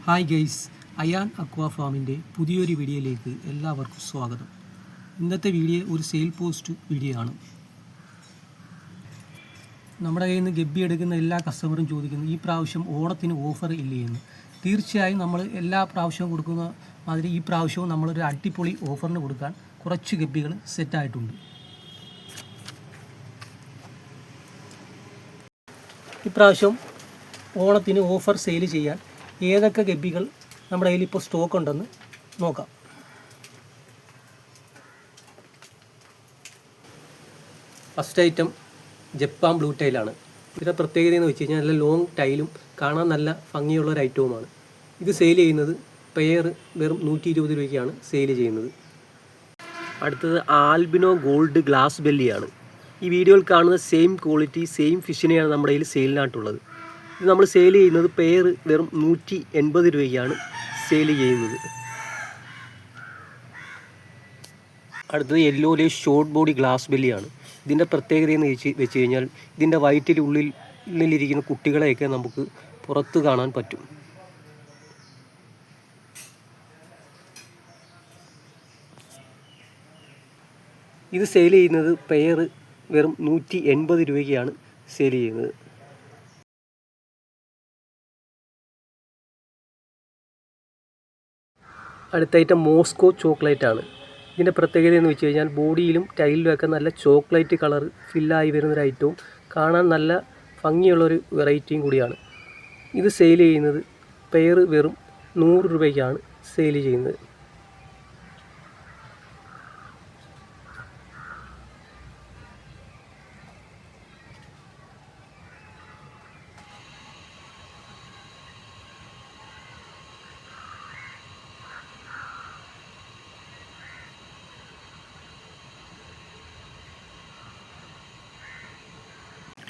Hi guys, Ayan അക്വാ ഫാമിൻ്റെ പുതിയൊരു വീഡിയോയിലേക്ക് എല്ലാവർക്കും സ്വാഗതം. ഇന്നത്തെ വീഡിയോ ഒരു സെയിൽ പോസ്റ്റ് വീഡിയോ ആണ്. നമ്മുടെ കയ്യിൽ നിന്ന് ഗബ്ബി എടുക്കുന്ന എല്ലാ കസ്റ്റമറും ചോദിക്കുന്നു ഈ പ്രാവശ്യം ഓണത്തിന് ഓഫർ ഇല്ലേ എന്ന്. തീർച്ചയായും നമ്മൾ എല്ലാ പ്രാവശ്യവും കൊടുക്കുന്ന മാതിരി ഈ പ്രാവശ്യവും നമ്മളൊരു അടിപൊളി ഓഫറിന് കൊടുക്കാൻ കുറച്ച് ഗബ്ബികൾ സെറ്റായിട്ടുണ്ട്. ഇപ്രാവശ്യം ഓണത്തിന് ഓഫർ സെയിൽ ചെയ്യാൻ ഏതൊക്കെ ഗബ്ബികൾ നമ്മുടെ കയ്യിൽ ഇപ്പോൾ സ്റ്റോക്ക് ഉണ്ടെന്ന് നോക്കാം. ഫസ്റ്റ് ഐറ്റം ജപ്പാൻ ബ്ലൂ ടൈലാണ്. ഇതിൻ്റെ പ്രത്യേകത എന്ന് വെച്ച് കഴിഞ്ഞാൽ നല്ല ലോങ് ടൈലും കാണാൻ നല്ല ഭംഗിയുള്ള ഒരു ഐറ്റവുമാണ്. ഇത് സെയിൽ ചെയ്യുന്നത് പെയർ വെറും 120 രൂപയ്ക്കാണ് സെയിൽ ചെയ്യുന്നത്. അടുത്തത് ആൽബിനോ ഗോൾഡ് ഗ്ലാസ് ബെല്ലിയാണ്. ഈ വീഡിയോയിൽ കാണുന്ന സെയിം ക്വാളിറ്റി സെയിം ഫിഷിനെയാണ് നമ്മുടെ കയ്യിൽ സെയിലിനായിട്ടുള്ളത്. ഇത് നമ്മൾ സെയിൽ ചെയ്യുന്നത് പെയർ വെറും 180 രൂപയ്ക്കാണ് സെയിൽ ചെയ്യുന്നത്. അടുത്തത് യെല്ലോയിലെ ഷോർട്ട് ബോഡി ഗ്ലാസ് ബെല്ലിയാണ്. ഇതിൻ്റെ പ്രത്യേകത എന്ന് വെച്ച് കഴിഞ്ഞാൽ ഇതിൻ്റെ ഉള്ളിലിരിക്കുന്ന കുട്ടികളെയൊക്കെ നമുക്ക് പുറത്ത് കാണാൻ പറ്റും. ഇത് സെയിൽ ചെയ്യുന്നത് പെയർ വെറും 180 രൂപയ്ക്കാണ് സെയിൽ ചെയ്യുന്നത്. അടുത്ത ഐറ്റം മോസ്കോ ചോക്ലേറ്റ് ആണ്. ഇതിൻ്റെ പ്രത്യേകത എന്ന് വെച്ച് കഴിഞ്ഞാൽ ബോഡിയിലും ടൈലിലുമൊക്കെ നല്ല ചോക്ലേറ്റ് കളർ ഫില്ലായി വരുന്നൊരു ഐറ്റവും കാണാൻ നല്ല ഭംഗിയുള്ളൊരു വെറൈറ്റിയും കൂടിയാണ്. ഇത് സെയിൽ ചെയ്യുന്നത് പെയർ വെറും 100 രൂപയ്ക്കാണ് സെയിൽ ചെയ്യുന്നത്.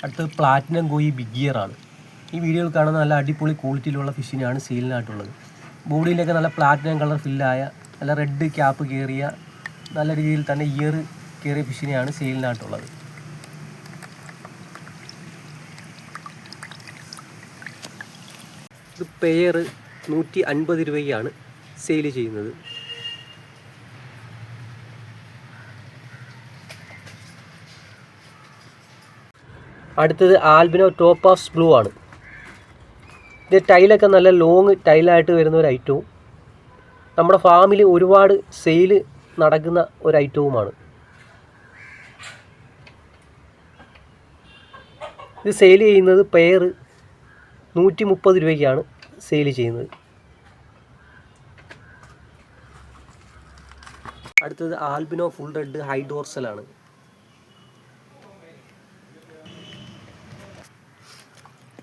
അടുത്തത് പ്ലാറ്റിനം കോയി ബിഗ് ഇയർ ആണ്. ഈ വീഡിയോയിൽ കാണുന്ന നല്ല അടിപൊളി ക്വാളിറ്റിയിലുള്ള ഫിഷിനെയാണ് സെയിലിനായിട്ടുള്ളത്. ബോഡിയിലൊക്കെ നല്ല പ്ലാറ്റിനം കളർ ഫില്ലായ നല്ല റെഡ് ക്യാപ്പ് കയറിയ നല്ല രീതിയിൽ തന്നെ ഇയർ കയറിയ ഫിഷിനെയാണ് സെയിലിനായിട്ടുള്ളത്. ഇത് പെയർ 150 രൂപയ്ക്കാണ് സെയിൽ ചെയ്യുന്നത്. അടുത്തത് ആൽബിനോ ടോപ്പാസ് ബ്ലൂ ആണ്. ഇത് ടൈലൊക്കെ നല്ല ലോങ് ടൈലായിട്ട് വരുന്ന ഒരു ഐറ്റവും നമ്മുടെ ഫാമിൽ ഒരുപാട് സെയിൽ നടക്കുന്ന ഒരു ഐറ്റവുമാണ്. ഇത് സെയിൽ ചെയ്യുന്നത് പെയർ 130 രൂപയ്ക്കാണ് സെയിൽ ചെയ്യുന്നത്. അടുത്തത് ആൽബിനോ ഫുൾ റെഡ് ഹൈ ഡോർസലാണ്.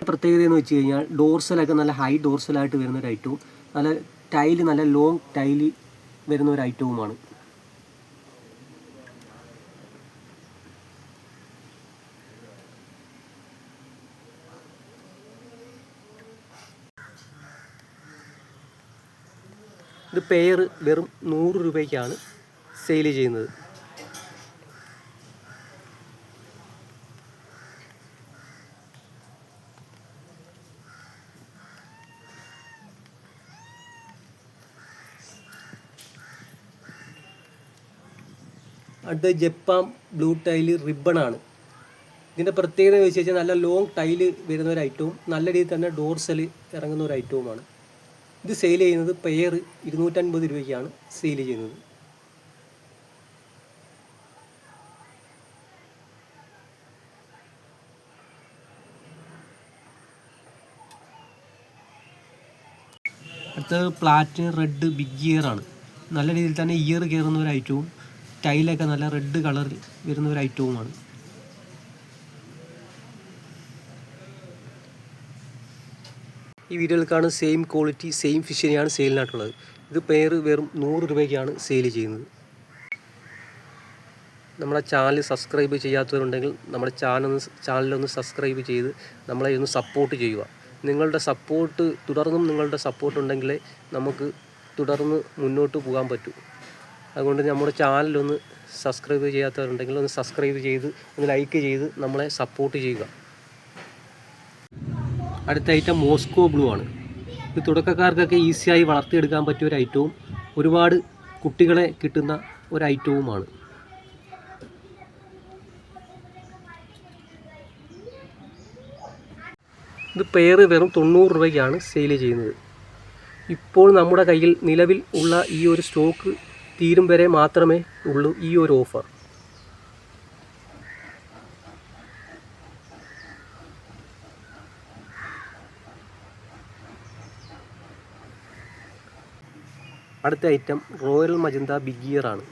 പ്രത്യേകത എന്ന് വെച്ച് കഴിഞ്ഞാൽ ഡോർസലൊക്കെ നല്ല ഹൈ ഡോർസലായിട്ട് വരുന്ന ഒരു ഐറ്റവും നല്ല ടൈല് നല്ല ലോങ് ടൈല് വരുന്ന ഒരു ഐറ്റവുമാണ്. ഇത് പെയർ വെറും 100 രൂപയ്ക്കാണ് സെയിൽ ചെയ്യുന്നത്. അടുത്ത ജപ്പാൻ ബ്ലൂ ടൈല് റിബണാണ്. ഇതിൻ്റെ പ്രത്യേകത എന്ന് വെച്ച് കഴിഞ്ഞാൽ നല്ല ലോങ് ടൈല് വരുന്ന ഒരു ഐറ്റവും നല്ല രീതിയിൽ തന്നെ ഡോർസൽ ഇറങ്ങുന്ന ഒരു ഐറ്റവുമാണ്. ഇത് സെയിൽ ചെയ്യുന്നത് പെയർ 250 രൂപയ്ക്കാണ് സെയിൽ ചെയ്യുന്നത്. അടുത്തത് പ്ലാറ്റിനം റെഡ് ബിഗ് ഇയർ ആണ്. നല്ല രീതിയിൽ തന്നെ ഇയർ കയറുന്ന ഒരു ഐറ്റവും ടൈലൊക്കെ നല്ല റെഡ് കളറിൽ വരുന്ന ഒരു ഐറ്റവുമാണ്. ഈ വീഡിയോയിൽ കാണുന്ന സെയിം ക്വാളിറ്റി സെയിം ഫിഷിനെയാണ് സെയിലിനായിട്ടുള്ളത്. ഇത് പെയർ വെറും 100 രൂപയ്ക്കാണ് സെയിൽ ചെയ്യുന്നത്. നമ്മുടെ ചാനൽ സബ്സ്ക്രൈബ് ചെയ്യാത്തവരുണ്ടെങ്കിൽ നമ്മുടെ ചാനലൊന്ന് സബ്സ്ക്രൈബ് ചെയ്ത് നമ്മളെ ഒന്ന് സപ്പോർട്ട് ചെയ്യുക. നിങ്ങളുടെ സപ്പോർട്ട് ഉണ്ടെങ്കിലേ നമുക്ക് തുടർന്ന് മുന്നോട്ട് പോകാൻ പറ്റൂ. അതുകൊണ്ട് നമ്മുടെ ചാനലൊന്ന് സബ്സ്ക്രൈബ് ചെയ്യാത്തവരുണ്ടെങ്കിൽ ഒന്ന് സബ്സ്ക്രൈബ് ചെയ്ത് ഒന്ന് ലൈക്ക് ചെയ്ത് നമ്മളെ സപ്പോർട്ട് ചെയ്യുക. അടുത്ത ഐറ്റം മോസ്കോ ബ്ലൂ ആണ്. ഇത് തുടക്കക്കാർക്കൊക്കെ ഈസിയായി വളർത്തിയെടുക്കാൻ പറ്റിയ ഒരു ഐറ്റവും ഒരുപാട് കുട്ടികളെ കിട്ടുന്ന ഒരു ഐറ്റവുമാണ്. ഇത് പെയർ വെറും 90 രൂപയ്ക്കാണ് സെയിൽ ചെയ്യുന്നത്. ഇപ്പോൾ നമ്മുടെ കയ്യിൽ നിലവിൽ ഉള്ള ഈ ഒരു സ്റ്റോക്ക് തീരും വരെ മാത്രമേ ഉള്ളൂ ഈ ഒരു ഓഫർ. അടുത്ത item royal magenta big ear ആണ്.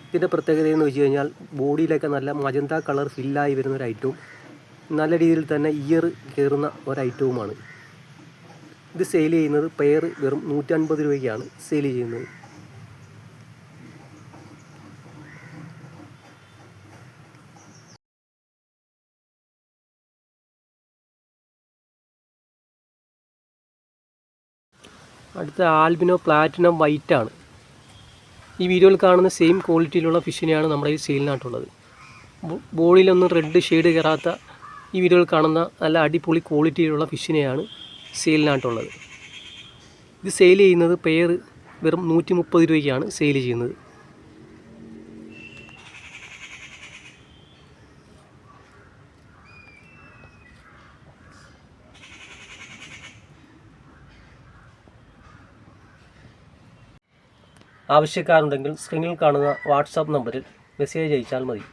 ഇതിൻ്റെ പ്രത്യേകത എന്ന് വെച്ച് കഴിഞ്ഞാൽ ബോഡിയിലൊക്കെ നല്ല മജന്ത കളർ ഫില്ലായി വരുന്ന ഒരു ഐറ്റവും നല്ല രീതിയിൽ തന്നെ ഇയർ കയറുന്ന ഒരു ഐറ്റവുമാണ്. ഇത് സെയിൽ ചെയ്യുന്നത് പെയർ വെറും 150 രൂപയ്ക്കാണ് സെയിൽ ചെയ്യുന്നത്. അടുത്ത ആൽബിനോ പ്ലാറ്റിനം വൈറ്റ് ആണ്. ഈ വീഡിയോയിൽ കാണുന്ന സെയിം ക്വാളിറ്റിയിലുള്ള ഫിഷിനെയാണ് നമ്മുടെ ഈ സെയിലിനായിട്ടുള്ളത്. ബോഡിയിലൊന്നും റെഡ് ഷെയ്ഡ് കയറാത്ത ഈ വീഡിയോയിൽ കാണുന്ന നല്ല അടിപൊളി ക്വാളിറ്റിയിലുള്ള ഫിഷിനെയാണ് സെയിലിനായിട്ടുള്ളത്. ഇത് സെയിൽ ചെയ്യുന്നത് പെയർ വെറും 130 രൂപയ്ക്കാണ് സെയിൽ ചെയ്യുന്നത്. ആവശ്യക്കാരുണ്ടെങ്കിൽ സ്ക്രീനിൽ കാണുന്ന വാട്സാപ്പ് നമ്പറിൽ മെസ്സേജ് അയച്ചാൽ മതി.